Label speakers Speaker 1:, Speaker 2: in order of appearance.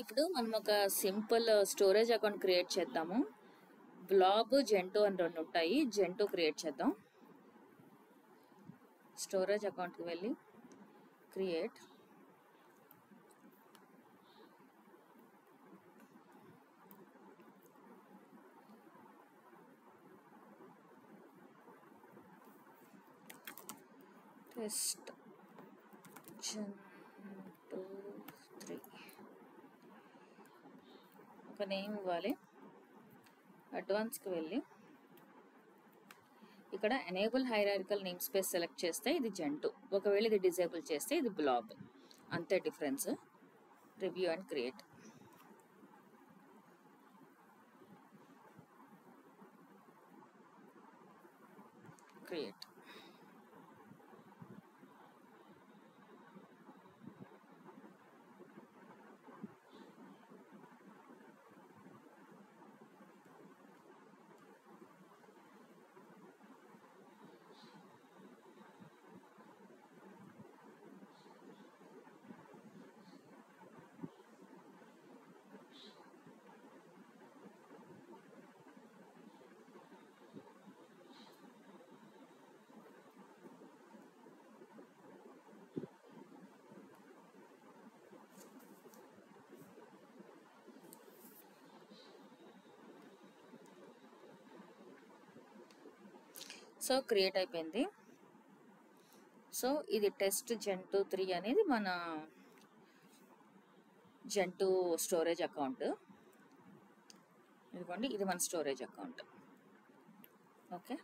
Speaker 1: ఇప్పుడు మనం ఒక సింపుల్ స్టోరేజ్ అకౌంట్ క్రియేట్ చేద్దాము. బ్లాబ్ జెంటో అని రెండు ఉంటాయి. జెంటో క్రియేట్ చేద్దాం. స్టోరేజ్ అకౌంట్కి వెళ్ళి క్రియేట్, టెస్ట్ జెంటో 3 ఒక నేమ్ ఇవ్వాలి. అడ్వాన్స్కి వెళ్ళి ఇక్కడ enable hierarchical name space select చేస్తే ఇది జెంటో, ఒకవేళ ఇది డిజేబుల్ చేస్తే ఇది బ్లాబ్. అంతే difference. Review and create. Create. So create అయిపోయింది. సో ఇది టెస్ట్ జెంటో 3 అనేది మన జెంటో స్టోరేజ్ అకౌంట్. ఇదిగోండి, ఇది మన స్టోరేజ్ అకౌంట్. ఓకే.